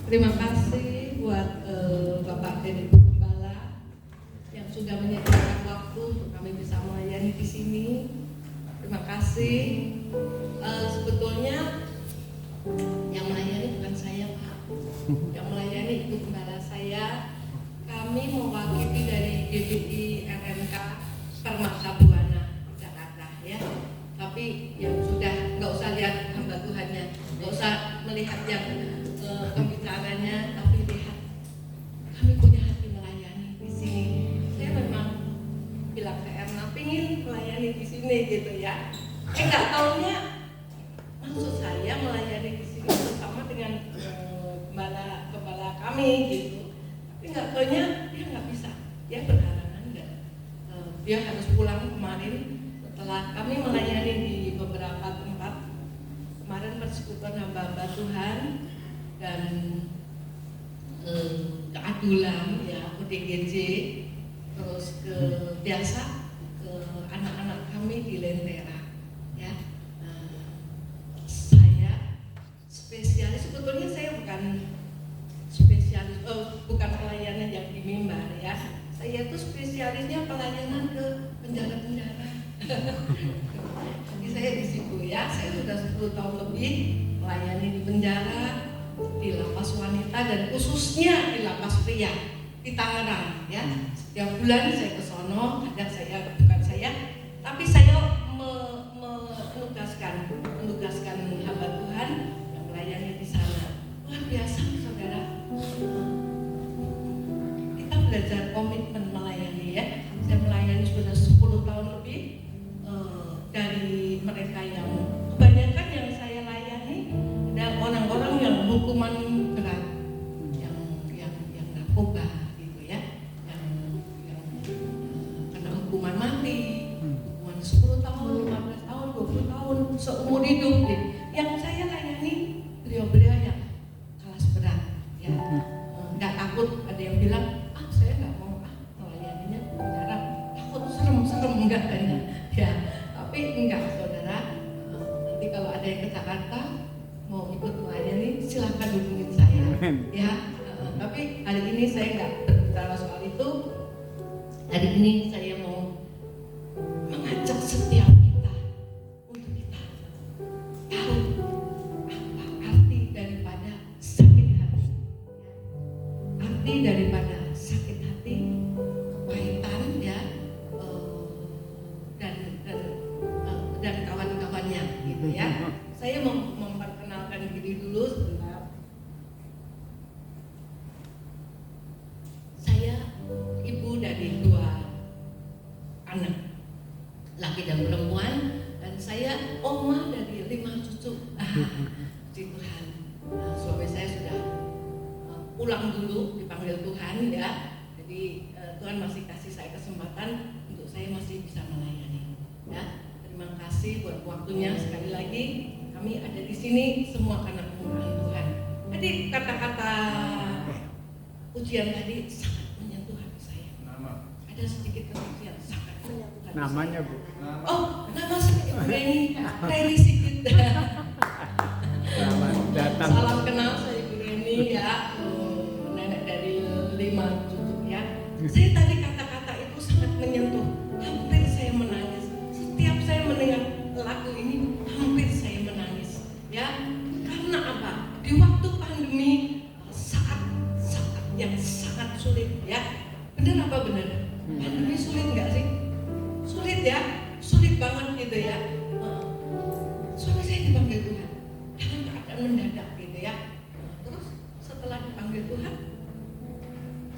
Terima kasih buat Bapak dan Ibu Gembala yang sudah menyediakan waktu untuk kami bisa melayani di sini. Terima kasih. Sebetulnya yang melayani bukan saya, Pak. Yang melayani Ibu Gembala saya. Kami mewakili dari GBI RMK Permata Buana Jakarta, ya. Tapi yang sudah nggak usah lihat hamba Tuhannya, nggak usah melihat yang pembicaranya, tapi lihat kami punya hati melayani di sini. Saya memang bilang ke Erna, pingin melayani di sini gitu ya. Nggak taunya maksud saya melayani di sini bersama dengan gembala kami gitu. Tapi nggak taunya dia nggak bisa, dia berhalangan dan dia harus pulang kemarin setelah kami melayani di beberapa tempat. Kemarin persekutuan hamba-hamba Tuhan dan keadulan ya, ODGJ, terus ke biasa ke anak-anak kami di Lentera ya. Saya spesialis, sebetulnya saya bukan spesialis, bukan pelayanan yang di mimbar ya. Saya itu spesialisnya pelayanan ke penjara-penjara. Jadi saya di situ ya, saya sudah 10 tahun lebih melayani di penjara, di lapas wanita dan khususnya di lapas pria di Tangerang ya. Setiap bulan saya ke sono, kadang saya bukan saya, tapi saya menugaskan hamba Tuhan yang melayani di sana. Luar biasa saudara. Kita belajar komitmen melayani ya. Saya melayani sudah 10 tahun lebih. Dari mereka yang kebanyakan yang saya layani ada orang-orang yang hukuman berat, yang narkoba gitu ya, yang kena hukuman mati, hukuman 10 tahun, 15 tahun, 20 tahun, seumur hidup gitu. Yang saya layani beliau-beliau yang kelas berat ya, nggak takut. Ada yang bilang, saya nggak mau melayaninya penjara, takut serem enggak kayaknya ya. Tapi enggak saudara, nanti kalau ada yang ke Jakarta mau ikut melayani silahkan hubungin saya ya. Tapi hari ini saya enggak berbicara soal itu. Hari ini saya mau mengajak setiap kita untuk kita tahu apa arti daripada sakit hati ya. Arti daripada sakit hati, kepahitan ya, dan kawan-kawannya gitu ya. Saya memperkenalkan diri dulu sebentar. Saya ibu dari 2 anak, laki dan perempuan, dan saya oma dari 5 cucu. Di Tuhan. Suami saya sudah pulang dulu, dipanggil Tuhan ya. Jadi Tuhan masih kasih saya kesempatan untuk saya masih bisa melayani ya. Terima kasih buat waktunya. Sekali lagi kami ada di sini semua karena kemurahan Tuhan. Tadi kata-kata ujian tadi sangat menyentuh hati saya. Ada sedikit kesucian sangat menyentuh hati namanya saya. Bu? Oh, nama saya Ibu Reni Sigit. Selamat datang. Salam kenal, saya Ibu Reni ya, nenek dari 5 cucu ya. Saya tadi kata-kata itu sangat menyentuh. Hampir saya menangis. Setiap saya mendengar lagu ini, hampir saya menangis. Ya, karena apa? Di waktu pandemi, saat yang sangat sulit. Ya, benar apa benar? Pandemi sulit nggak sih? Sulit ya, sulit banget gitu ya. Suami saya dipanggil Tuhan dalam keadaan mendadak gitu ya. Terus setelah dipanggil Tuhan,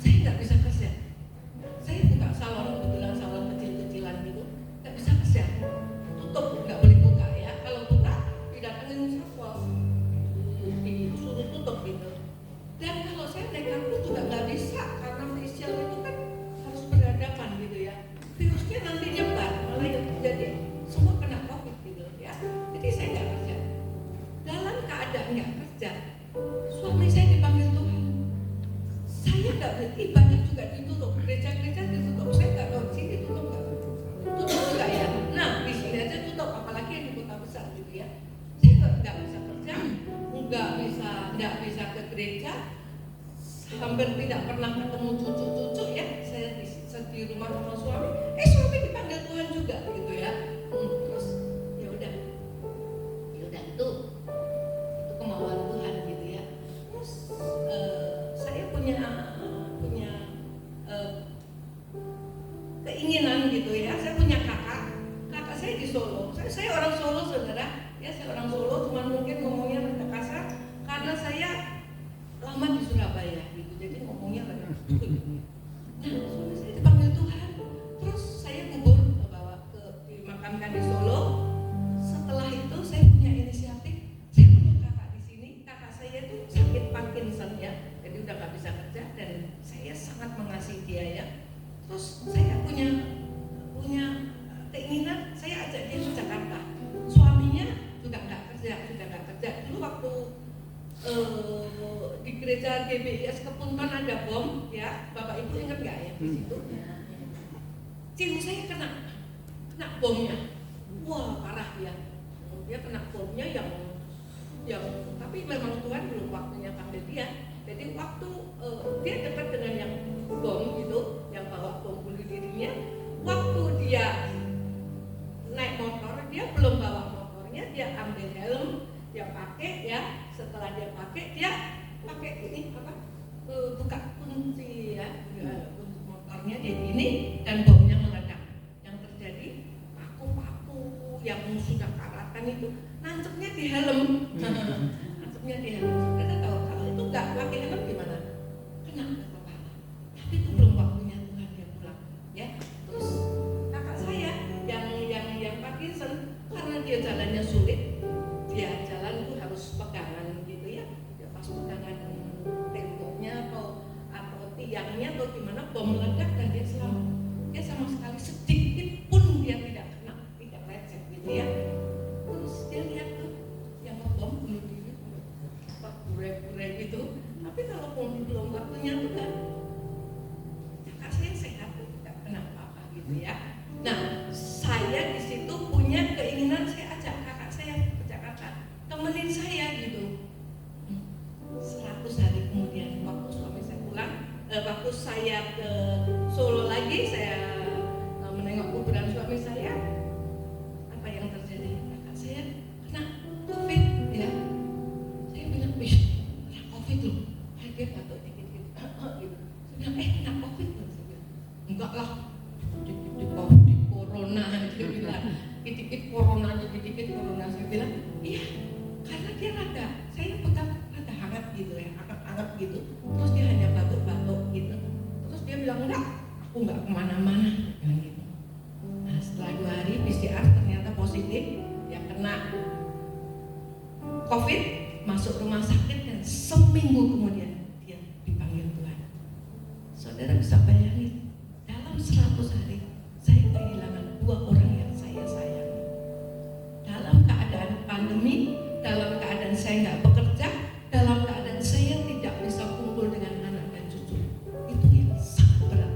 saya nggak bisa kerja. Saya buka salon, kebetulan salon kecil-kecilan gitu, nggak bisa kerja. Tutup, nggak boleh buka ya. Kalau buka, didatengin satpol, disuruh tutup gitu. Dan kalau saya naik kartu juga nggak bisa karena facial itu kan harus berhadapan gitu ya. Virusnya nanti nyebar, malah yang terjadi semua kena COVID gitu ya. Jadi saya nggak kerja. Dalam keadaan nggak kerja, suami saya dipanggil Tuhan. Saya nggak beribadah juga ditutup, gereja-gereja ditutup. Saya nggak tahu sini tutup nggak? Tutup juga ya. Nah di sini aja tutup, apalagi yang di kota besar gitu ya. Saya nggak bisa kerja, nggak tidak bisa ke gereja, hampir tidak pernah ketemu cucu-cucu ya. Saya di rumah sama suami, suami dipanggil Tuhan juga gitu ya. Terus ya udah itu kemauan Tuhan gitu ya. Terus saya punya keinginan gitu ya. Saya punya kakak saya di Solo. Saya orang Solo saudara. Ya, saya orang Solo, cuman mungkin ngomongnya agak kasar karena saya lama di Surabaya gitu. Jadi ngomongnya agak nah, suami saya dipanggil Tuhan. Terus saya kubur dimakamkan di Solo. Setelah itu saya punya inisiatif. Saya punya kakak di sini. Kakak saya itu sakit Parkinson ya. Jadi udah gak bisa kerja dan saya sangat mengasihi dia ya. Terus saya punya keinginan, saya ajak dia ke Jakarta. Suaminya sudah nggak kerja. Dulu waktu di gereja GBIS Kepunton ada bom, ya, Bapak Ibu ingat nggak ya di situ? Cium saya kena bomnya, wah parah ya. Dia kena bomnya yang tapi memang Tuhan belum waktunya panggil dia. Jadi waktu dia dekat dengan yang bom gitu, yang bawa bom bunuh dirinya, waktu dia naik motor, dia belum bawa motornya, dia ambil helm, dia pakai ya. Setelah dia pakai, dia pakai ini apa? Buka kunci ya, kunci motornya dia gini dan bomnya meledak. Yang terjadi paku-paku yang sudah karatan itu nancepnya di helm. Nancepnya di helm. Saudara tahu kalau itu nggak pakai helm gimana? Kena ke kepala. Tapi itu belum waktunya Tuhan dia pulang. Ya, terus kakak saya yang Parkinson karena dia jalannya sulit, dia jalan tuh harus pegangan gitu ya. Dia pas pegangan temboknya atau tiangnya atau gimana, bom meledak dan dia selamat. Dia sama sekali sedikit pun dia tidak kena, tidak lecet gitu ya. Terus dia lihat tuh yang ngebom bunuh diri, pura-pura gitu. Tapi kalau belum waktunya tuh kan, kakak saya sehat, tidak kena apa-apa gitu ya. Nah, saya di situ punya keinginan, saya ajak kakak saya ke Jakarta, temenin saya gitu. 100 hari kemudian waktu suami saya pulang, waktu saya ke Solo lagi, saya menengok kuburan suami saya, apa yang terjadi? Kakak saya kena COVID ya. Saya bilang, wih, kena COVID loh. Dia batuk dikit-dikit gitu. Saya bilang, kena COVID loh. Saya bilang, enggak lah, dikit-dikit corona. Dia bilang, dikit-dikit corona. Saya bilang, iya, karena dia saya pegang rada hangat gitu ya, hangat gitu. Terus dia hanya batuk-batuk gitu. Terus dia bilang, enggak, aku enggak kemana-mana. Gitu. Nah, setelah 2 hari PCR ternyata positif, dia kena COVID, masuk rumah sakit dan seminggu kemudian dia dipanggil Tuhan. Saudara bisa bayangin, dalam 100 hari saya kehilangan 2 orang yang saya sayangi. Dalam keadaan pandemi, dalam keadaan saya nggak bekerja, dalam keadaan saya tidak bisa kumpul dengan anak dan cucu. Itu yang sangat berat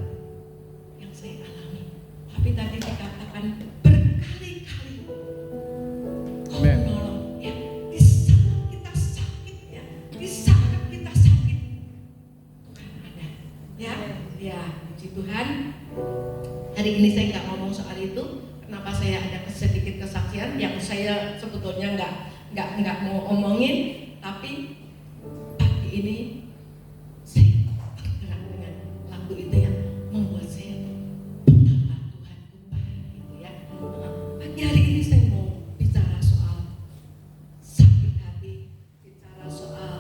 yang saya alami. Tapi tadi dikatakan berkali-kali Kau menolong ya. Di saat kita sakit ya, di saat kita sakit Tuhan ada ya. Ya, puji Tuhan. Hari ini saya nggak ngomong soal itu. Kenapa saya ada sedikit kesaksian yang saya sebetulnya nggak mau omongin, tapi pagi ini saya tergerak dengan lagu itu yang membuat saya betapa Tuhan itu baik gitu ya. Pagi hari ini saya mau bicara soal sakit hati, bicara soal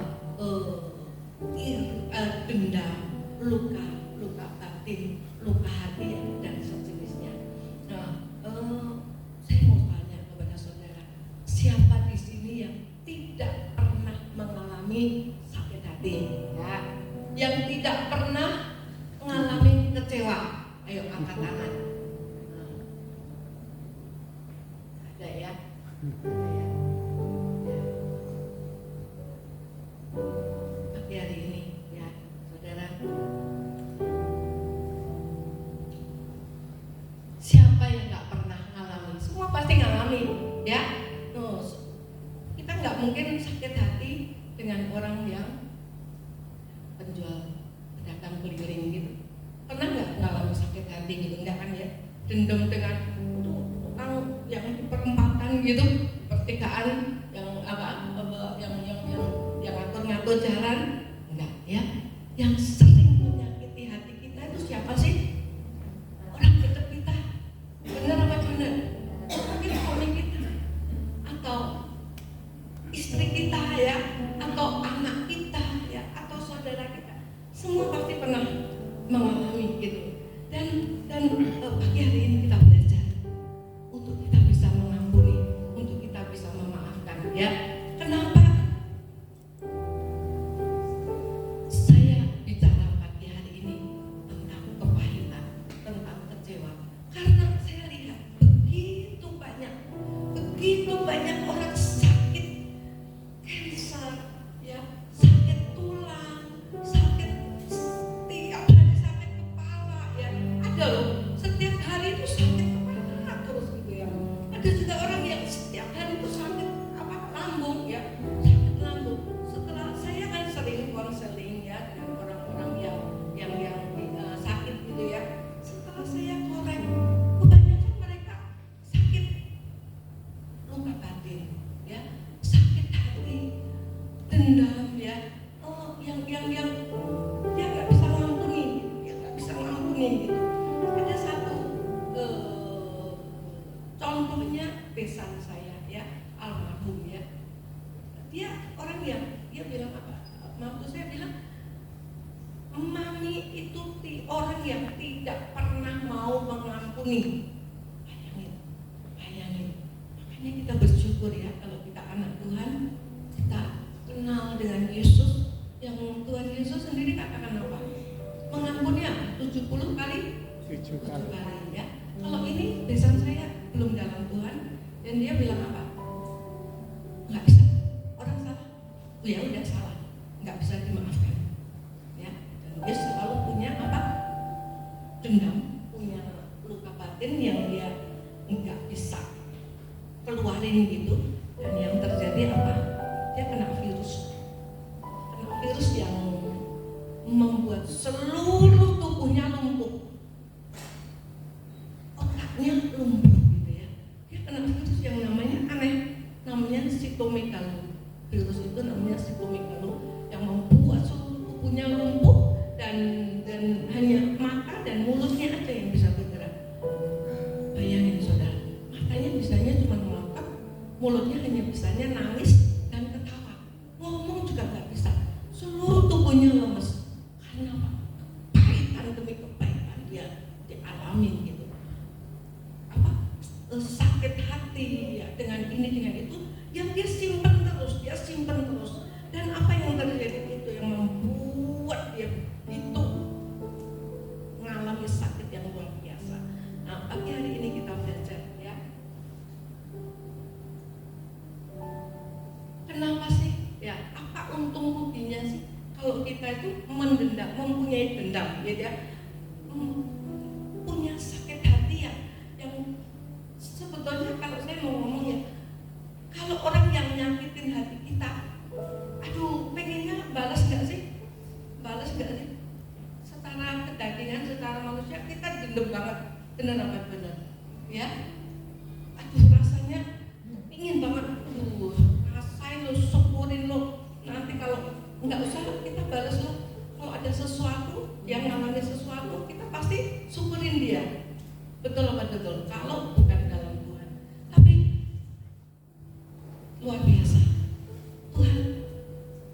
dendam, luka batin, luka hati dan sejenisnya. Nah, saya mau tanya kepada saudara, siapa di sini yang tidak pernah mengalami sakit hati, ya? Yang tidak pernah mengalami kecewa? Ayo angkat tangan. Ada ya? Pagi hari ini, ya, saudara. Siapa yang nggak pernah ngalami? Semua pasti ngalami, ya. Kita nggak mungkin sakit hati dengan orang yang penjual pedagang keliling gitu. Pernah nggak ngalamin sakit hati gitu? Enggak kan ya? Dendam dengan tukang yang di perempatan gitu, pertigaan yang yang ngatur-ngatur jalan, enggak ya? Yang sering menyakiti hati kita itu siapa sih? Orang dekat kita. Benar apa benar? Mungkin suami kita, atau istri kita ya, atau anak kita ya, atau saudara kita. Semua pasti pernah mengalami gitu. Dan pagi hari ini kita belajar untuk kita bisa mengampuni, untuk kita bisa memaafkan ya. Kenapa saya bicara pagi hari ini tentang kepahitan, tentang kecewa? Karena saya lihat begitu banyak orang sakit cancer ya, sakit tulang, sakit setiap hari, sakit kepala ya. Ada loh, setiap hari itu sakit kepala terus gitu ya. Ada juga orang yang setiap hari itu sakit lambung ya, sakit lambung. Setelah saya kan sering konseling ya dengan orang-orang yang sakit gitu ya. Setelah saya korek, kebanyakan mereka sakit luka batin ya, sakit hati, dendam ya, yang dia nggak bisa ngampuni gitu. Ada satu contohnya besan saya ya, almarhum ya. Dia orang yang dia bilang apa? Mampu saya bilang, mami itu orang yang tidak pernah mau mengampuni. Bayangin. Makanya kita bersyukur ya kalau kita anak Tuhan, kita kenal dengan Yesus, yang Tuhan Yesus sendiri katakan apa? Mengampuni apa? 70 kali? 7 kali ya. Kalau ini besan saya belum dalam Tuhan, dan dia bilang apa? Nggak bisa. Orang salah, ya udah salah, nggak bisa dimaafkan ya. Dan dia selalu punya apa? Dendam, punya luka batin yang dia nggak bisa keluarin gitu. Dan yang terjadi apa? Dia kena virus yang membuat seluruh tubuhnya lumpuh, otaknya lumpuh gitu ya. Dia kena virus yang namanya sitomegalo. Virus itu namanya sitomegalo, yang membuat seluruh tubuhnya lumpuh, dan hanya mata dan mulutnya aja yang bisa bergerak. Bayangin saudara, matanya bisanya cuma melotot, mulutnya hanya bisanya nangis dan ketawa, ngomong juga nggak bisa. Seluruh tubuhnya lemes. Karena apa? Kepahitan demi kepahitan dia dialami gitu. Sakit hati ya, dengan ini dengan itu yang dia simpan terus. Dan apa yang terjadi itu yang membuat dia itu mengalami sakit yang luar biasa. Nah, pagi hari ini kita belajar ya. Kenapa sih? Ya, apa untung ruginya sih kalau kita itu mempunyai dendam, gitu ya, punya sakit hati ya, yang sebetulnya kalau saya mau ngomong ya, kalau orang yang nyakitin hati kita, aduh, pengennya balas nggak sih? Secara kedagingan, secara manusia kita dendam banget, benar apa benar? Ya, aduh rasanya ingin banget, rasain lo, syukurin lo. Nanti kalau nggak usah kita balas lo. Kalau ada sesuatu yang namanya sesuatu, kita pasti syukurin dia. Betul apa betul? Kalau bukan dalam Tuhan. Tapi luar biasa, Tuhan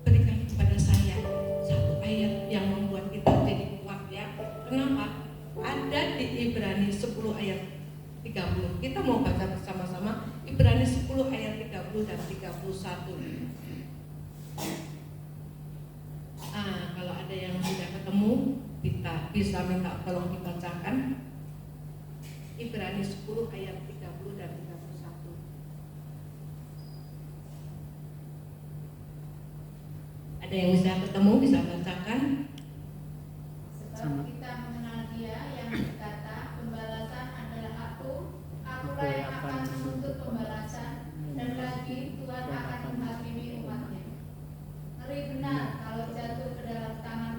berikan kepada saya satu ayat yang membuat kita jadi kuat ya. Kenapa? Ada di Ibrani 10 ayat 30. Kita mau baca bersama-sama Ibrani 10 ayat 30 dan 31. Kalau ada yang sudah ketemu, kita bisa minta tolong dibacakan Ibrani 10 ayat 30 dan 31. Ada yang bisa ketemu, bisa bacakan. Sebab kita mengenal Dia yang berkata, pembalasan adalah akulah yang akan menuntut pembalasan, dan lagi Tuhan akan menghakimi umatnya. Ngeri benar kalau jatuh ke dalam tangan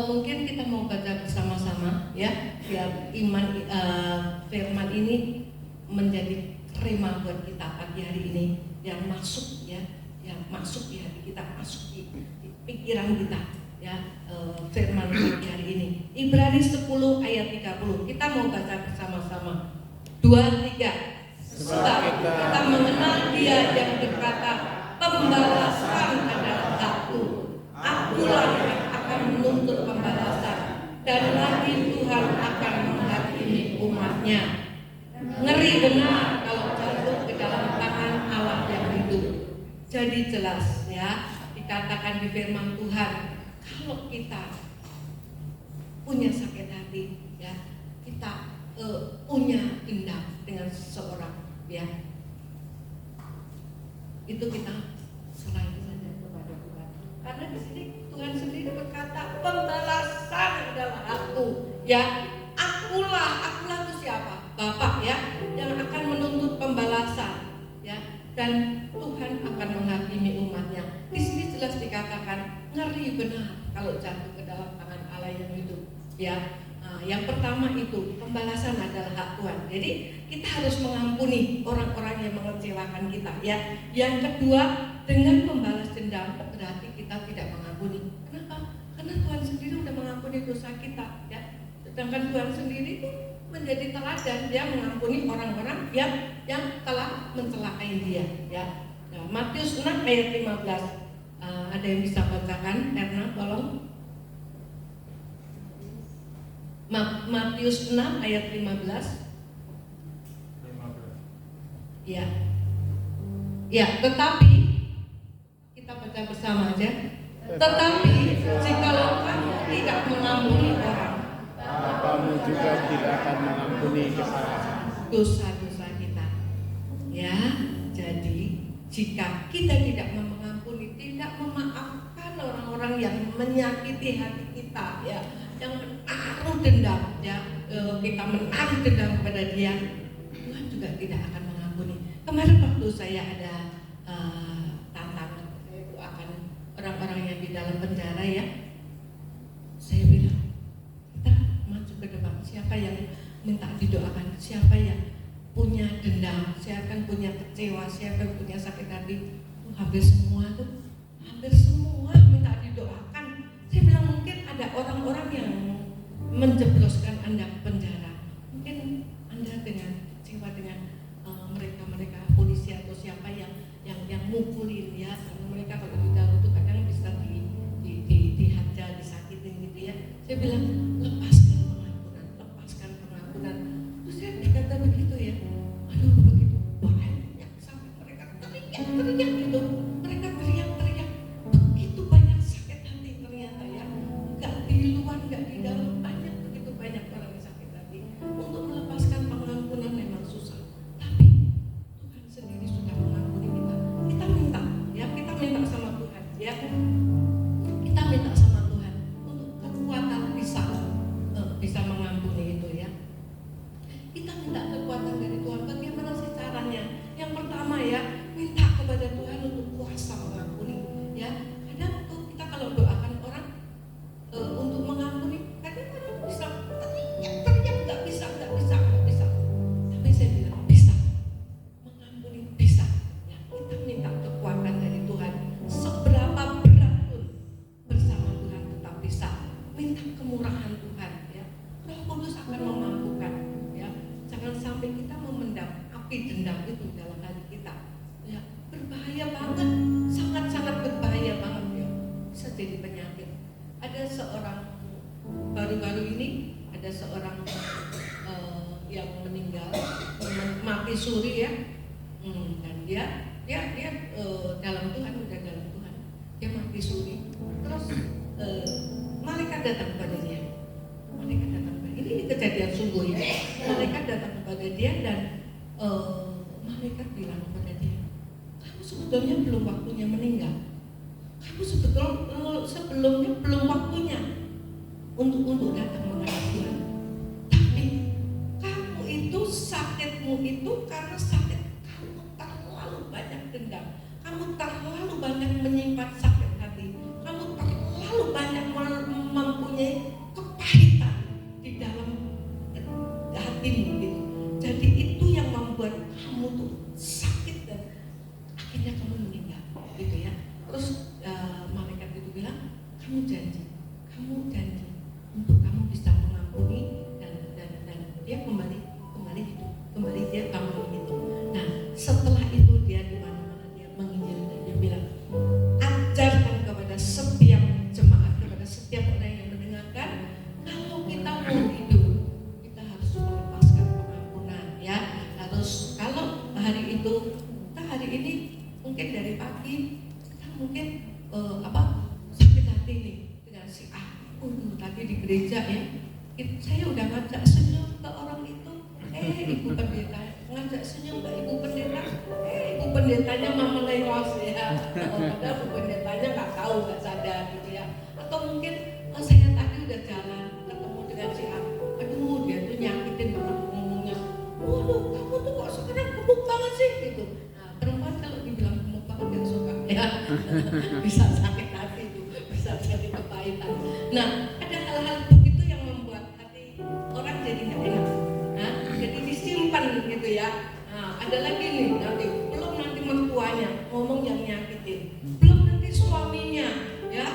Mungkin kita mau baca bersama-sama ya, biar iman firman ini menjadi rema buat kita pagi hari ini, yang masuk ya, yang masuk di hati kita, masuk di pikiran kita ya, firman pagi hari ini. Ibrani 10 ayat 30. Kita mau baca bersama-sama. 2, 3. Sebab kita mengenal Dia yang berkata, pembalasan adalah Aku. Akulah yang akan menuntut pembalasan, dan lagi Tuhan akan menghakimi umatnya. Ngeri benar kalau jatuh ke dalam tangan Allah yang hidup. Jadi jelas ya, dikatakan di firman Tuhan, kalau kita punya sakit hati ya, kita punya dendam dengan seseorang ya, itu kita serahin saja kepada Tuhan. Karena di sini Tuhan sendiri berkata, pembalasan adalah Aku ya. Akulah itu siapa? Bapak ya, yang akan menuntut pembalasan ya, dan Tuhan akan menghakimi umatnya. Di sini jelas dikatakan ngeri benar kalau jatuh ke dalam tangan Allah yang hidup ya. Yang pertama itu pembalasan adalah hak Tuhan. Jadi kita harus mengampuni orang-orang yang mengecewakan kita ya. Yang kedua, dengan membalas dendam berarti kita tidak mengampuni. Kenapa? Karena Tuhan sendiri sudah mengampuni dosa kita ya. Sedangkan Tuhan sendiri itu menjadi teladan, Dia mengampuni orang-orang yang telah mencelakai Dia ya. Nah, Matius 6 ayat 15. Ada yang bisa bacakan? Erna tolong. Matius 6 ayat 15. Ya. Ya, tetapi kita baca bersama aja. Tetapi jikalau kamu tidak mengampuni orang, Bapamu juga tidak akan mengampuni dosa-dosa kita. Ya, jadi jika kita tidak mengampuni, tidak memaafkan orang-orang yang menyakiti hati kita ya, yang menaruh dendam ya, kita menaruh dendam kepada dia, Tuhan juga tidak akan mengampuni. Kemarin waktu saya ada tantangan, saya doakan orang-orang yang di dalam penjara ya, saya bilang kita maju ke depan, siapa yang minta didoakan, siapa yang punya dendam, siapa yang punya kecewa, siapa yang punya sakit hati, hampir semua tuh, hampir semua minta didoakan. Saya bilang mungkin ada orang-orang yang menjebloskan Anda ke penjara. Mungkin Anda dengan kecewa dengan mereka polisi atau siapa yang mukulin ya. Mereka kalau di dalam itu kadang bisa dihajar, disakitin gitu ya. Saya bilang lepaskan pengampunan. Terus saya berkata begitu ya. Aduh begitu banyak sampai mereka teriak gitu. Mereka teriak begitu banyak sakit hati ternyata ya. Enggak di luar, enggak di dalam, begitu banyak orang yang sakit hati. Untuk melepaskan pengampunan memang susah. Tapi Tuhan sendiri sudah mengampuni kita. Kita minta sama Tuhan ya. Kita minta sama Tuhan untuk kekuatan bisa mengampuni itu ya. Kita minta kekuatan dari Tuhan. Bagaimana sih caranya? Yang pertama ya, minta kepada Tuhan untuk kuasa mengampuni ya. Kadang tuh kita kalau doakan orang untuk mengampuni, kadang orang bisa teriak nggak bisa. Tapi saya bilang bisa mengampuni, bisa ya. Kita minta kekuatan dari Tuhan. Seberapa berat pun bersama Tuhan tetap bisa. Minta kemurahan Tuhan ya. Roh Kudus akan memampukan ya. Jangan sampai kita memendam api dendam itu dalam hati kita ya. Berbahaya banget, sangat-sangat berbahaya banget ya. Bisa jadi penyakit. Ada seorang baru-baru ini ada seorang yang meninggal, mati suri ya. Dan dia dalam Tuhan, udah dalam Tuhan. Dia mati suri. Terus malaikat datang kepada dia. Ini kejadian sungguh ya. Malaikat datang kepada dia dan malaikat bilang kepada dia, kamu sebetulnya belum waktunya meninggal. Kamu sebelumnya belum waktunya untuk datang menghadap Tuhan. Tapi kamu itu sakitmu itu karena sakit kamu terlalu banyak dendam. Kamu terlalu banyak menyimpan sakit hati. Kamu terlalu banyak mempunyai mungkin sakit hati nih dengan si A. Tadi di gereja ya, saya udah ngajak senyum ke orang itu, ibu pendeta ngajak senyum ke ibu pendeta, ibu pendetanya mama lengos ya, padahal ibu pendetanya nggak tahu, nggak sadar gitu ya. Atau mungkin saya tadi udah jalan ketemu dengan si A, aduh dia tuh nyakitin banget ngomongnya, waduh kamu tuh kok sekarang gemuk banget sih gitu. Nah perempuan kalau dibilang gemuk banget nggak suka ya, bisa sakit hati tuh, bisa jadi kepahitan. Nah ada hal-hal begitu yang membuat hati orang jadi nggak enak, jadi disimpan gitu ya. Nah ada lagi nih, belum nanti mertuanya ngomong yang nyakitin, belum nanti suaminya ya.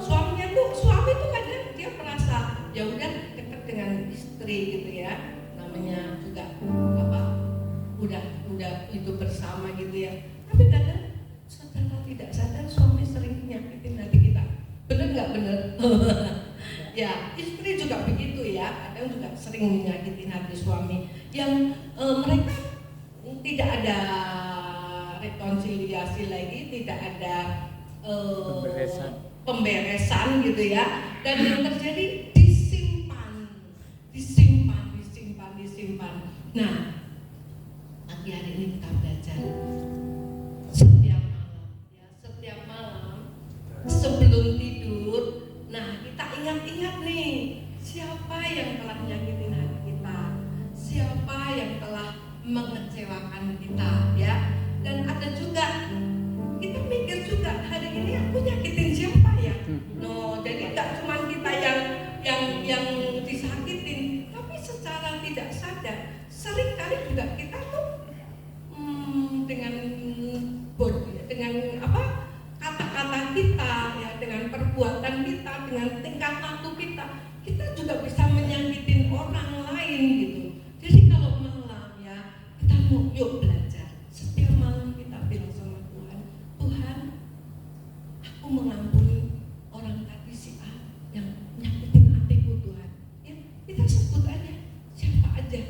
Suami tuh kadang dia merasa ya udah dekat dengan istri gitu ya, namanya juga udah hidup bersama gitu ya. Tapi kadang secara tidak sadar suami sering nyakitin hati kita. Bener nggak bener? Ya istri juga begitu ya, kadang juga sering menyakitin hati suami yang mereka tidak ada rekonsiliasi lagi, tidak ada pemberesan gitu ya, dan yang terjadi disimpan. Nah pagi hari ini kita belajar setiap malam sebelum tidur. Nah kita ingat-ingat nih, siapa yang telah nyakitin hati kita, siapa yang telah mengecewakan kita ya. Dan ada juga kita mikir juga, hari ini aku nyakitin siapa ya? No, jadi gak cuma kita yang disakitin, tapi secara tidak sadar seringkali juga kita tuh dengan kata-kata kita ya, dengan perbuatan kita, dengan tingkah laku kita juga bisa menyakitin orang lain gitu. Jadi kalau malam ya kita mau yuk belajar. Setiap malam kita bilang sama Tuhan, aku mengampuni orang tadi si A yang nyakitin hatiku Tuhan. Ya, kita sebut aja siapa aja,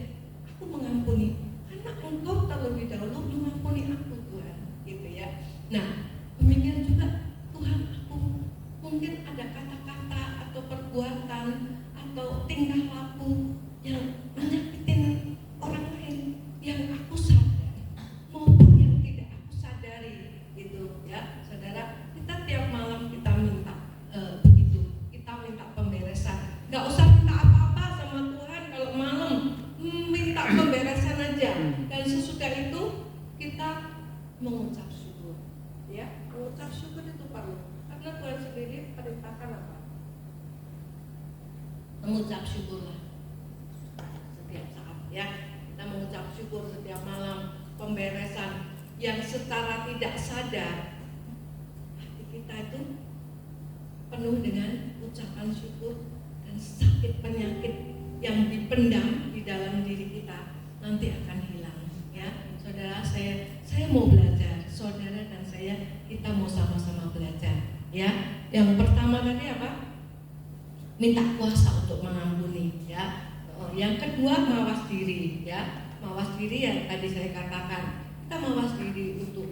aku mengampuni karena Engkau terlebih dahulu mengampuni aku Tuhan, gitu ya. Nah, demikian juga Tuhan, aku mungkin ada kata-kata atau perbuatan atau tingkah laku yang menyakitin orang lain yang aku sadar maupun yang tidak aku sadari gitu ya. Saudara, kita tiap malam kita minta begitu, kita minta pemberesan. Gak usah minta apa-apa sama Tuhan kalau malam, minta pemberesan aja. Dan sesudah itu kita mengucap syukur ya. Mengucap syukur itu perlu, karena Tuhan sendiri perintahkan apa? Mengucap syukurlah setiap saat ya. Kita mengucap syukur setiap malam, pemberesan yang secara tidak sadar hati kita itu penuh dengan ucapan syukur, dan sakit penyakit yang dipendam di dalam diri kita nanti akan hilang ya. Saudara, saya mau belajar, saudara dan saya, kita mau sama-sama belajar ya. Yang pertama tadi apa? Minta kuasa untuk mengampuni ya. Yang kedua mawas diri ya. Mawas diri yang tadi saya katakan, kita mawas diri untuk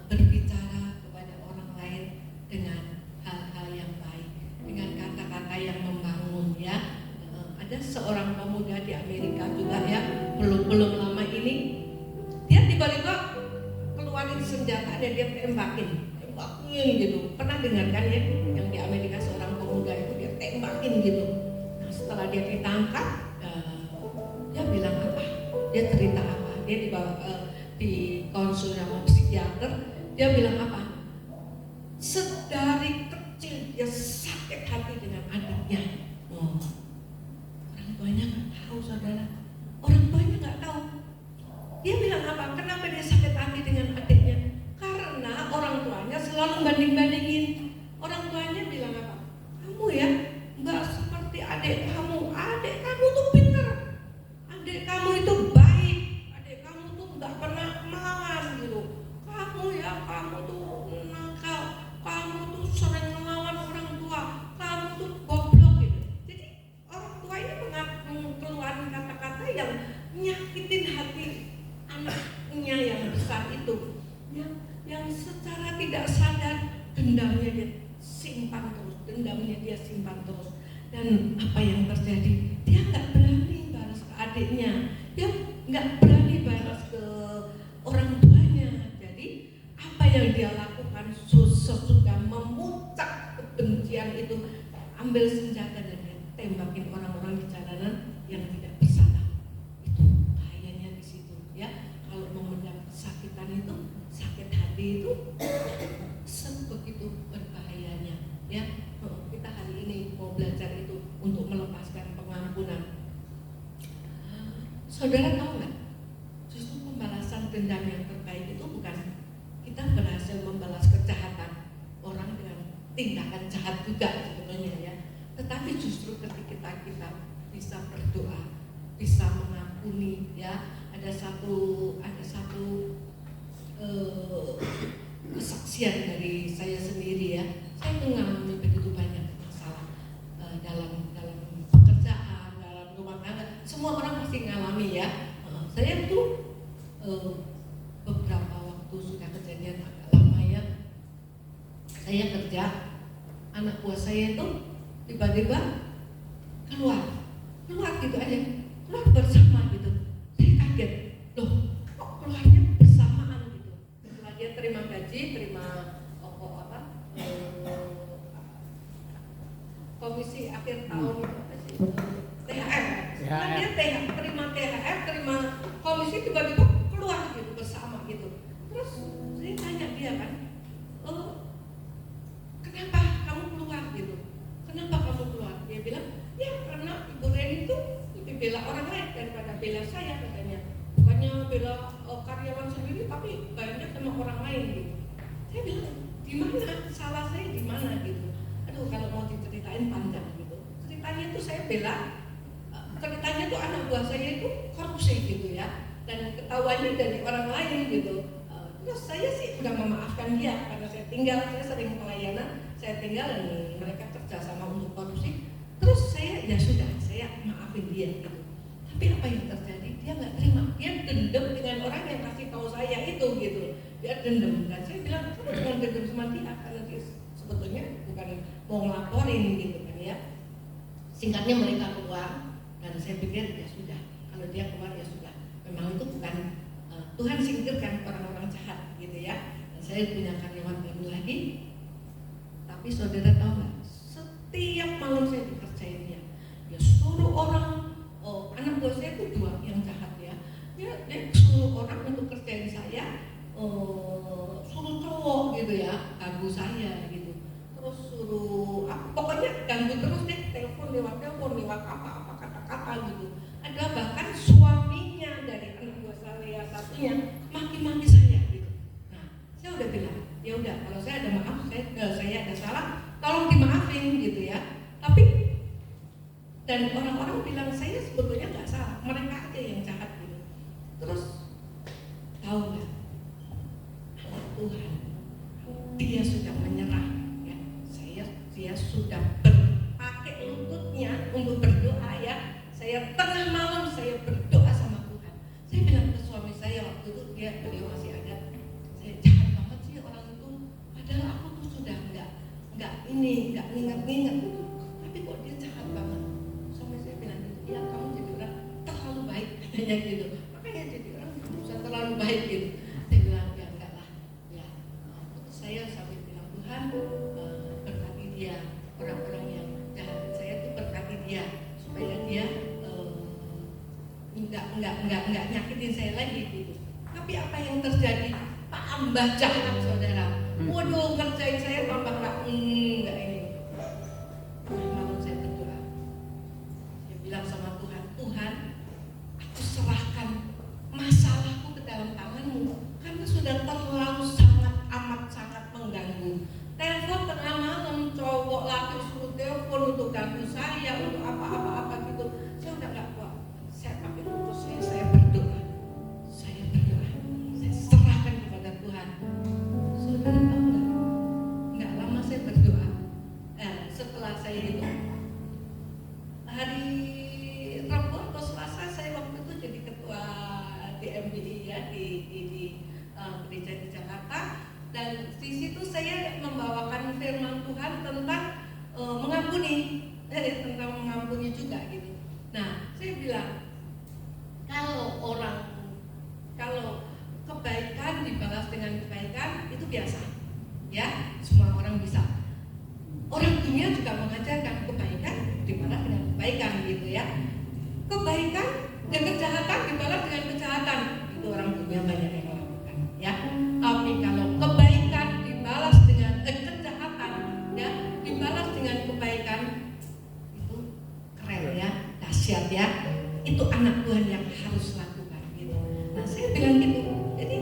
berbicara kepada orang lain dengan hal-hal yang baik, dengan kata-kata yang membangun ya. Ada seorang pemuda di Amerika juga ya, belum lama ini dia tiba-tiba keluarin senjata dan dia tembakin gitu. Pernah dengar kan ya, yang di Amerika seorang pemuda itu dia tembakin gitu. Nah setelah dia ditangkap, dia bilang apa? Dia cerita apa? Dia dibawa di konsul sama psikiater. Dia bilang apa? Sedari kecil dia sakit hati dengan adiknya. Orang tuanya nggak tahu, saudara. Orang tuanya nggak tahu. Dia bilang apa? Kenapa dia sakit hati dengan adiknya? Karena orang tuanya selalu banding-bandingin. Orang tuanya bilang apa? Kamu ya nggak seperti adik kamu. Adik kamu tuh pintar. Adik kamu itu baik. Adik kamu tuh nggak pernah melawan gitu. Kamu tuh nakal. Kamu tuh sering melawan orang tua. Kamu tuh goblok gitu. Jadi secara tidak sadar dendamnya dia simpan terus, dan apa yang terjadi? Dia nggak berani balas ke adiknya, dia nggak berani balas ke orang tuanya. Jadi apa yang dia lakukan sesudah memuncak kebencian itu, ambil senjata dan dia tembakin orang-orang di jalanan yang tidak bersalah. Itu bahayanya di situ ya. Kalau memendam kesakitan itu, sakit hati itu sebegitu berbahayanya ya. Kita hari ini mau belajar itu untuk melepaskan pengampunan. Saudara tahu nggak? Justru pembalasan dendam yang terbaik itu bukan kita berhasil membalas kejahatan orang dengan tindakan jahat juga sebetulnya ya. Tetapi justru ketika kita bisa berdoa, bisa mengampuni ya. Ada satu kesaksian dari saya sendiri ya. Saya mengalami begitu banyak masalah dalam pekerjaan, dalam rumah tangga. Semua orang pasti ngalami ya. Saya tuh beberapa waktu sudah kejadian agak lama ya. Saya kerja, anak buah saya itu tiba-tiba keluar gitu aja, keluar bersama gitu. Saya kaget, loh kok keluarnya bersamaan gitu. Setelah dia terima gaji, terima komisi akhir tahun itu apa sih? THR. Setelah dia terima THR, terima komisi, tiba-tiba keluar gitu bersama gitu. Terus saya tanya dia kan, kenapa kamu keluar gitu? Kenapa kamu keluar? Dia bilang, ya karena Ibu Reni itu lebih bela orang lain daripada bela saya katanya. Bukannya bela karyawan sendiri, tapi banyak sama orang lain gitu. Saya bilang, di mana salah saya di mana gitu? Aduh, kalau mau diceritain panjang gitu. Ceritanya itu saya bela, ceritanya itu anak buah saya itu korupsi gitu ya, dan ketahuannya dari orang lain gitu. Terus saya sih udah memaafkan dia karena saya sering pelayanan, saya tinggal dan mereka kerja sama untuk korupsi. Terus saya ya sudah, saya maafin dia gitu. Tapi apa yang terjadi? Dia nggak terima, dia dendam dengan orang yang kasih tahu saya itu gitu. Dia dendam dan saya bilang kamu jangan dendam sama dia karena dia sebetulnya bukan mau ngelaporin gitu kan ya. Singkatnya mereka keluar dan saya pikir ya sudah, kalau dia keluar ya sudah. Memang itu bukan Tuhan singkirkan orang-orang jahat gitu ya. Dan saya punya karyawan baru lagi. Tapi saudara tahu nggak? Setiap malam saya dikerjain dia. Dia suruh orang, anak buah saya itu dua yang jahat ya. Dia suruh orang untuk kerjain saya, suruh cowok gitu ya, ganggu saya gitu. Terus suruh, pokoknya ganggu terus deh, telepon lewat apa kata-kata gitu. Ada bahkan suaminya dari anak buah saya satunya maki-maki saya gitu. Nah, saya udah bilang, ya udah kalau saya ada maaf, saya ada salah, tolong dimaafin gitu ya. Tapi dan orang-orang bilang saya sebetulnya nggak salah, mereka aja yang jahat gitu. Terus tahu nggak? Allah Tuhan, dia sudah menyerah ya. Dia sudah berpakai lututnya untuk berdoa ya. Saya tengah malam saya berdoa sama Tuhan. Saya bilang ke suami saya waktu itu, beliau masih ada. Saya jahat banget sih orang itu. Padahal aku tuh sudah nggak ingat-ingat itu. Tapi kok dia jahat banget. Suami saya bilang, ya kamu jadi orang terlalu baik katanya gitu. Makanya jadi orang bisa terlalu baik gitu. Saya bilang ya enggak lah. Ya saya sampai bilang Tuhan berkati dia, orang-orang yang jahat saya itu berkati dia supaya dia nggak nyakitin saya lagi gitu. Tapi apa yang terjadi? Tambah jahat saudara. Waduh, kerjain saya tambah nggak ini. Malam saya berdoa. Saya bilang sama Tuhan, Tuhan, aku serahkan masalahku ke dalam tangan-Mu. Karena sudah terlalu sangat mengganggu. Telepon tengah malam, cowok laki suruh telepon untuk ganggu saya, untuk apa-apa gitu. Saya udah nggak kuat. Saya pakai lutut saya berdoa. Saya serahkan kepada Tuhan. Saudara tahu nggak lama saya berdoa. Setelah saya itu hari Rabu atau Selasa saya waktu itu jadi ketua DMBI ya di gereja di Jakarta, dan Dan di situ saya membawakan firman Tuhan tentang mengampuni, tentang mengampuni juga gitu. Nah, saya bilang kalau kebaikan dibalas dengan kebaikan itu biasa, ya, semua orang bisa. Orang dunia juga mengajarkan kebaikan dibalas dengan kebaikan gitu ya. Kebaikan dan kejahatan dibalas dengan kejahatan, itu orang dunia banyak yang melakukan, ya. Tapi kalau kebaikan dibalas dengan kejahatan, ya, dibalas dengan kebaikan, itu keren ya, dahsyat ya. Itu anak Tuhan yang harus lakukan gitu. Nah, saya bilang gitu. Jadi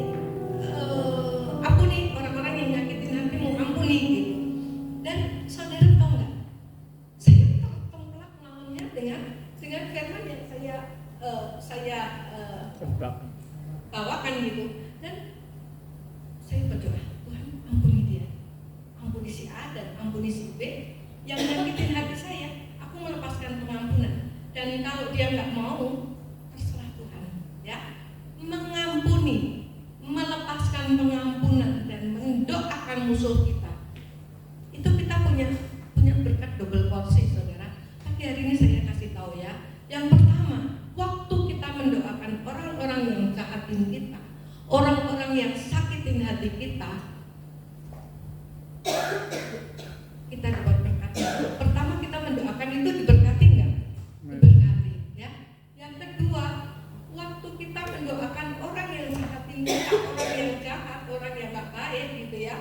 ampuni orang-orang yang nyakitin hatimu, ampuni gitu. Dan saudara tahu nggak? Saya tertemplak melawannya dengan firman yang saya bawakan gitu. Dan saya berdoa, Tuhan ampuni dia, ampuni si A dan ampuni si B yang nyakitin hati saya. Aku melepaskan pengampunan. Dan kalau dia nggak mau, terserah Tuhan, ya. Mengampuni, melepaskan pengampunan dan mendoakan musuh kita. Itu kita punya berkat double porsi, saudara. Tapi hari ini saya kasih tahu ya. Yang pertama, waktu kita mendoakan orang-orang yang jahatin kita, orang-orang yang sakitin hati kita, kita dapat berkat. Pertama, kita mendoakan itu diberkati nggak? Diberkati, ya. Yang kedua, waktu kita mendoakan orang yang jahatin kita, orang yang jahat, orang yang nggak baik gitu ya,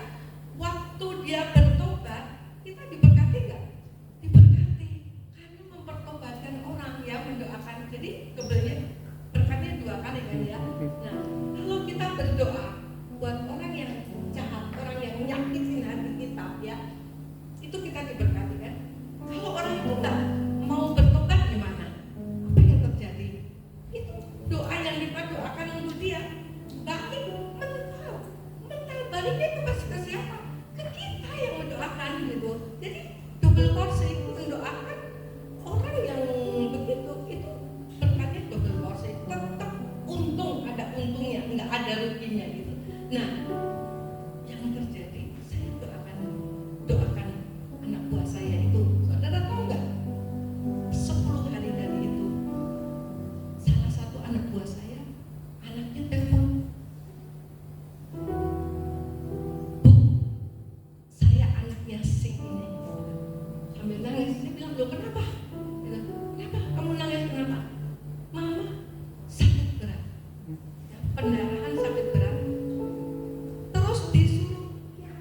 waktu dia bertobat, kita diberkati nggak? Diberkati, karena mempertobatkan orang yang mendoakan. Jadi kebelnya berkatnya dua kali kan ya. Nah, kalau kita berdoa buat orang yang jahat, orang yang nyakitin hati kita, ya, itu kita diberkati kan. Kalau orang itu nggak mau bertobat gimana? Apa yang terjadi? Itu doa yang kita doakan untuk dia balik mental baliknya itu pasti ke siapa? Ke kita yang mendoakan gitu. Jadi double porsi, mendoakan orang yang begitu itu berkatnya double porsi. Tetap untung, ada untungnya, nggak ada ruginya gitu. Nah, yang terjadi saya doakan anak buah saya itu, saudara tahu nggak? 10 hari dari itu, salah satu anak buah saya, anaknya telepon, Bu, saya anaknya si ini, sambil nangis. Dia bilang, loh kenapa? Dia bilang, kenapa kamu nangis, kenapa? Mama sakit berat, ya, pendarahan sakit berat, terus disuruh kiai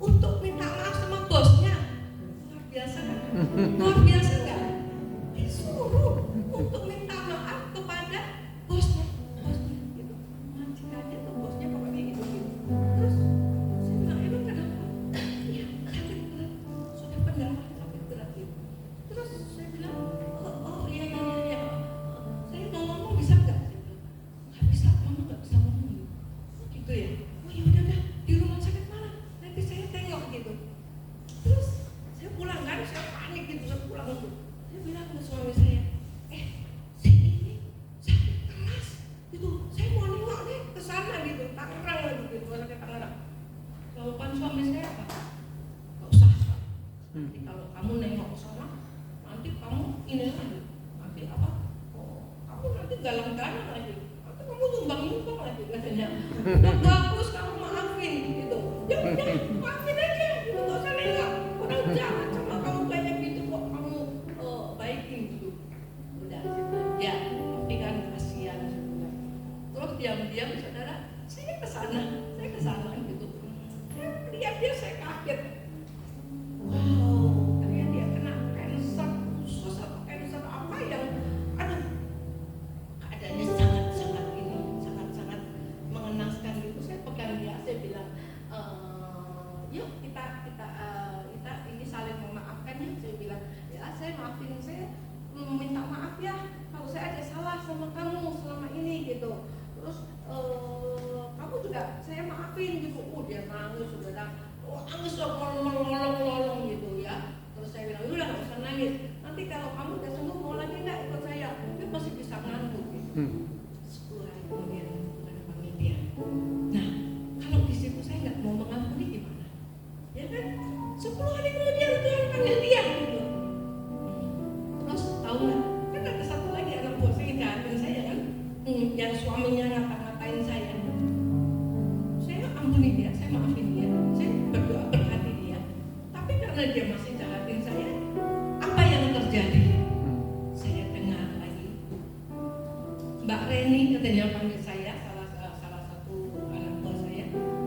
untuk minta maaf sama bosnya. Luar biasa kan? Luar biasa nggak? Disuruh untuk minta maaf kepada bosnya gitu. Majikannya tuh bosnya pokoknya gitu. Terus saya bilang, emang kenapa? Iya, sakit berat, sudah pendarahan sakit berat gitu. Terus saya bilang, oh iya, saya mau ngomong bisa nggak? Saya bilang, nggak bisa, mama nggak bisa ngomong gitu ya. Oh ya udah di rumah sakit mana? Nanti saya tengok gitu. Terus saya pulang kan, saya panik gitu, saya pulang gitu. Saya bilang ke suami saya, si ini sakit keras gitu, saya mau nengok nih ke sana gitu, Tangerang lagi gitu, orang ke Tangerang. Jawaban suami saya apa? Gak usah. Nanti kalau kamu nengok ke sana, nanti kamu ini lagi, nanti apa? Oh, kamu nanti galang-galang lagi, nanti kamu nyumbang lagi katanya. Udah bagus kamu maafin gitu. Ya udah maafin aja, gitu, gak usah nengok. Orang jahat sama kamu kayak gitu kok kamu baikin gitu. Udah, ya, tapi kan kasihan. Terus diam-diam saudara, saya kesana gitu. Saya lihat dia, saya kaget. Wow, ternyata dia kena kanker usus atau kanker apa yang, aduh, keadaannya sangat mengenaskan gitu. Saya pegang dia, saya bilang, yuk kita ini saling memaafkan ya. Saya bilang, ya saya maafin, saya minta maaf ya kalau saya ada salah sama kamu selama ini gitu. Terus kamu juga saya maafin gitu. Dia nangis, saudara, nangis melolong gitu ya. Terus saya bilang, udah nggak usah nangis. Nanti kalau kamu udah sembuh mau lagi nggak ikut saya? Dia masih bisa ngantuk gitu. 10 hari kemudian Tuhan panggil dia. Nah, ampuni dia, saya maafin dia, saya berdoa berkati dia. Tapi karena dia masih jahatin saya, apa yang terjadi? Saya dengar lagi Mbak Reni katanya panggil saya, salah satu anak buah saya,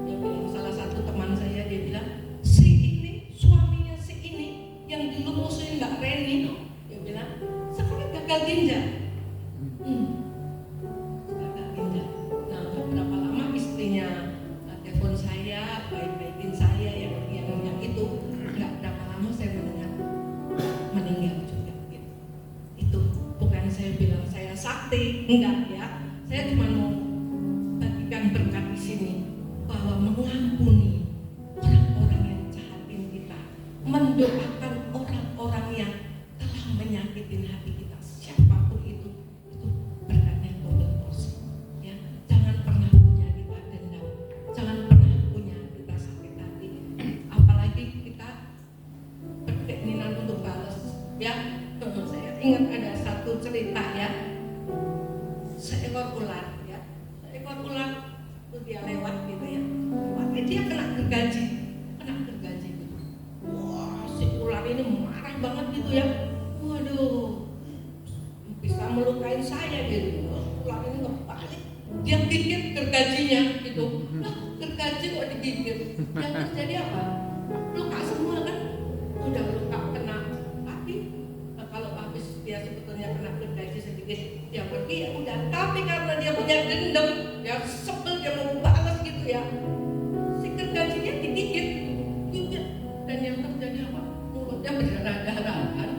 dia bilang, salah satu teman saya, dia bilang, si ini suaminya si ini yang dulu musuhin Mbak Reni, dia bilang sekarang gagal ginjal. Gagal ginjal. Nah, berapa lama istrinya telepon saya, baik-baikin saya yang itu, nggak berapa lama saya mendengar meninggal juga gitu. Itu bukan saya bilang saya sakti, enggak ya. Saya cuma mau bagikan berkat di sini bahwa mengampuni orang-orang yang jahatin kita, mendoakan orang-orang yang telah menyakitin hati kita, siapapun itu berkatnya double porsi. Ya, jangan pernah punya kita dendam, jangan pernah punya kita sakit hati, apalagi kita berkeinginan untuk balas. Ya, saya ingat ada satu cerita ya, seekor ular ya, seekor ular itu dia lewat gitu ya, lewat, dia kena gergaji gitu. Wah, si ular ini marah banget gitu ya, waduh, bisa melukai saya gitu. Ular ini ngebalik, dia gigit gergajinya gitu. Lah, gergaji kok digigit, yang terjadi apa? Luka semua kan, udah luka kena hati. Nah, kalau habis dia sebetulnya kena gergaji sedikit, dia pergi ya udah. Tapi karena dia punya dendam, dia sebel, dia mau balas gitu ya, si gergajinya digigit. Dan yang terjadi apa? Mulutnya berdarah-darahan.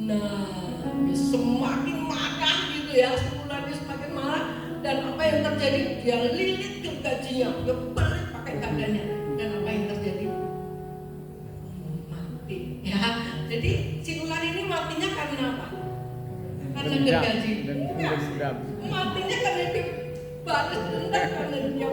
Nah, dia semakin marah gitu ya, ularnya semakin marah. Dan apa yang terjadi? Dia lilit gergajinya, dia balik pakai badannya. Dan apa yang terjadi? Mati ya. Jadi si ular ini matinya karena apa? Karena gergaji. Dendam. Matinya karena dia balas dendam, karena dia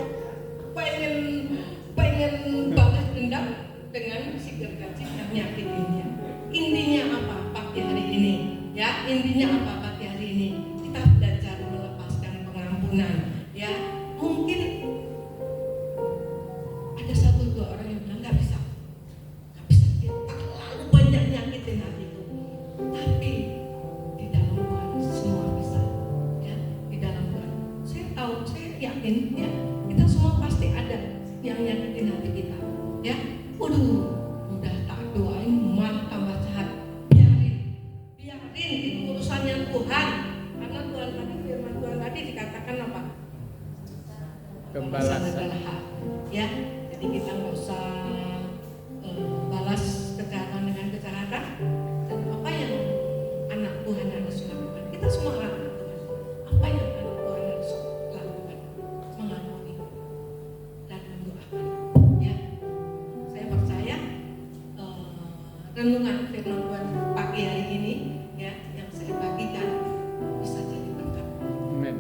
pengen balas dendam dengan si gergaji yang nyakitin dia. Intinya apa pagi hari ini? Ya, intinya apa pagi hari ini? Kita belajar melepaskan pengampunan. Ya, mungkin ada satu dua orang yang bilang nggak bisa, dia terlalu banyak nyakitin hatiku. Tapi di dalam Tuhan semua bisa. Ya, di dalam Tuhan. Saya tahu, saya yakin ya, kita semua pasti ada yang nyakitin hati kita. Ya, waduh, udah tak doain malah tambah jahat. Biarin itu urusannya Tuhan. Karena Tuhan tadi, firman Tuhan tadi dikatakan apa? Pembalasan adalah hak. Ya, jadi kita nggak usah balas kejahatan dengan kejahatan. Dan apa yang anak Tuhan harus lakukan? Kita semua anak Tuhan. Apa yang anak Tuhan harus lakukan? Mengampuni dan mendoakan. Ya, saya percaya renungan firman Tuhan pagi hari ini ya yang saya bagikan bisa jadi berkat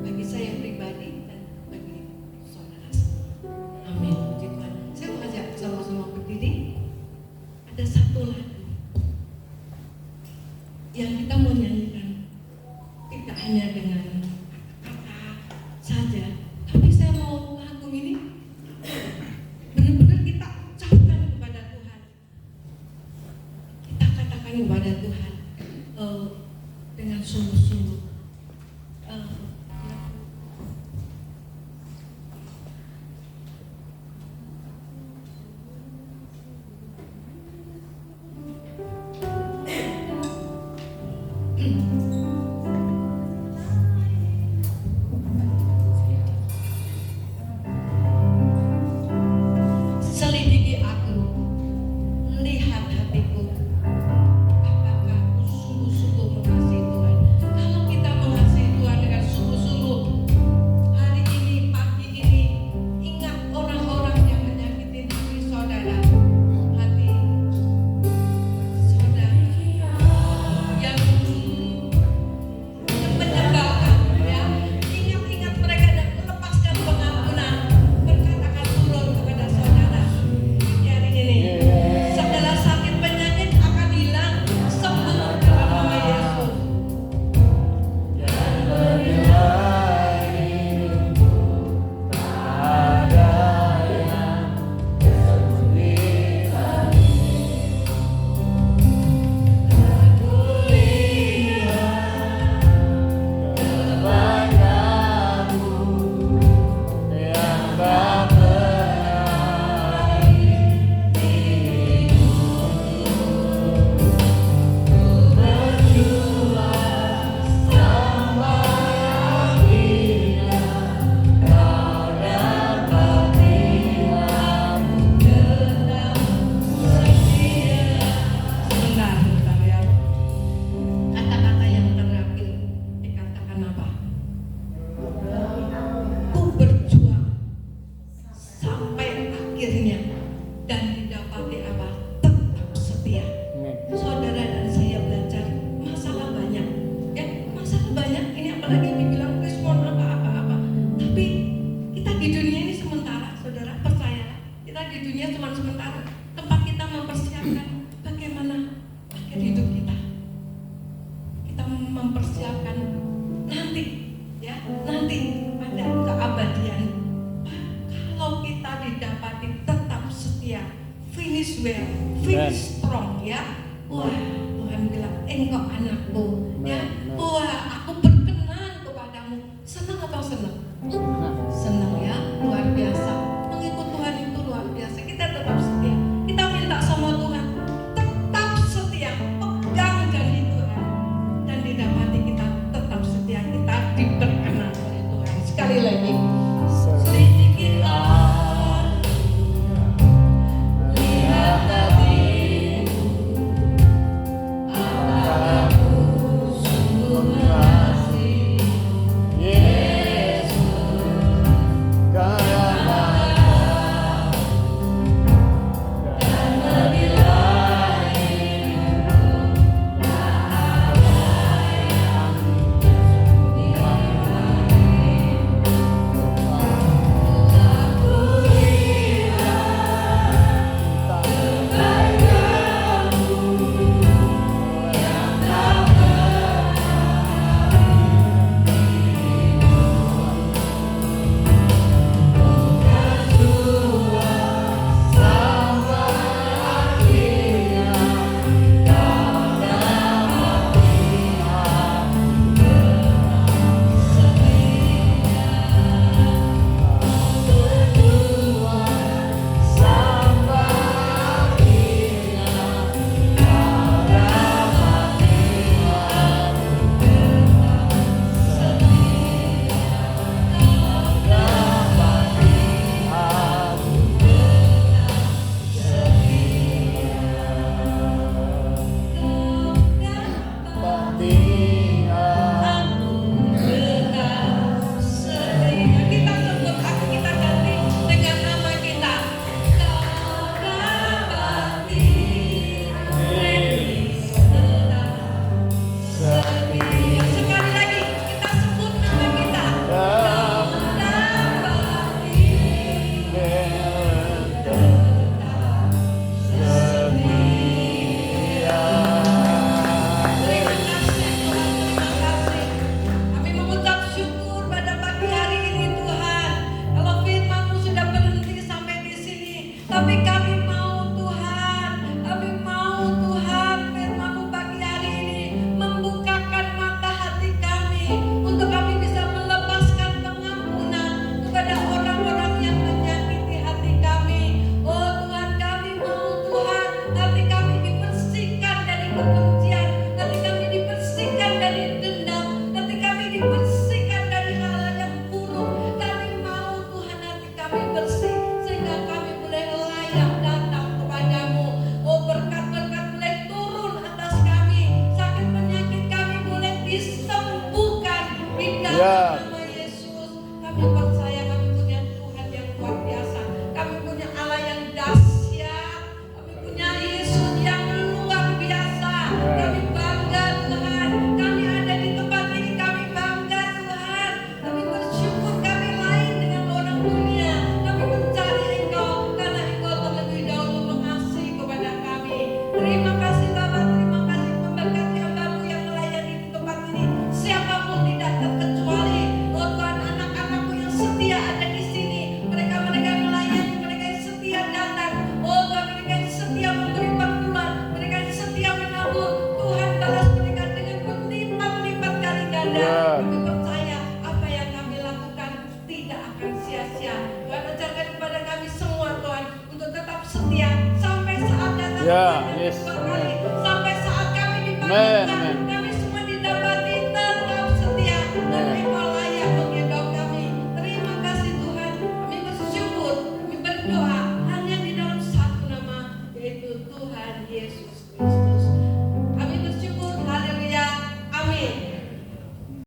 bagi saya pribadi dan bagi saudara semua. Amin. Puji Tuhan. Saya mau ajak sama-sama berdiri. Ada satu lagu yang kita mau nyanyikan, tidak hanya dengan kata saja, tapi saya mau lagu ini benar-benar kita ucapkan kepada Tuhan. Kita katakan kepada Tuhan dengan sungguh-sungguh. akhirnya dan didapati apa? Tetap setia. Saudara dan saya belajar masalah banyak, ya masalah banyak. Ini apalagi dibilang respon apa-apa. Tapi kita di dunia ini sementara, saudara percayalah. Kita di dunia cuma sementara. Tempat kita mempersiapkan bagaimana akhir hidup kita. Kita mempersiapkan nanti, ya nanti pada keabadian. Kalau kita didapati tetap setia, finish well, finish strong, ya. Wah, Tuhan bilang, engkau anakku, ya. Wah, aku berkenan kepadamu. Senang atau senang? Senang, ya, luar biasa. Mengikut Tuhan itu luar biasa. Kita tetap setia. Kita minta sama Tuhan, tetap setia, pegang janji Tuhan, dan didapati kita tetap setia. Kita diberkenan oleh Tuhan. Sekali lagi. Tapi kami mau Tuhan, firman-Mu pagi hari ini membukakan mata hati kami untuk kami bisa melepaskan pengampunan kepada orang-orang yang menyakiti hati kami. Oh Tuhan, kami mau Tuhan, hati kami dibersihkan dari kebencian, hati kami dibersihkan dari dendam, hati kami dibersihkan dari hal yang buruk. Kami mau Tuhan, hati kami bersih sehingga kami boleh layak datang kepadamu. Oh berkat-berkat boleh turun atas kami, sakit penyakit kami boleh disembuhkan di dalam nama Yesus. Kami percaya kami punya Tuhan yang luar biasa, kami punya Allah yang dahsyat, kami punya Yesus yang luar biasa. Kami bangga Tuhan, kami ada di tempat ini, kami bangga Tuhan. Kami bersyukur kami lain dengan orang dunia. Kami mencari Engkau karena Engkau terlebih dahulu mengasihi kepada kami. Terima kasih Bapa, terima kasih memberkati hamba-Mu yang melayani di tempat ini. Siapapun tidak terkecuali, oh Tuhan, anak-anak-Mu yang setia ada di sini. Mereka yang melayani, mereka yang setia datang. Oh Tuhan, mereka yang setia memberi perpuluhan, mereka yang setia menabur. Tuhan balas mereka dengan berlipat-lipat kali ganda. Kami percaya apa yang kami lakukan tidak akan sia-sia. Tuhan ajarkan kepada kami semua Tuhan untuk tetap setia sampai saat datang Tuhan.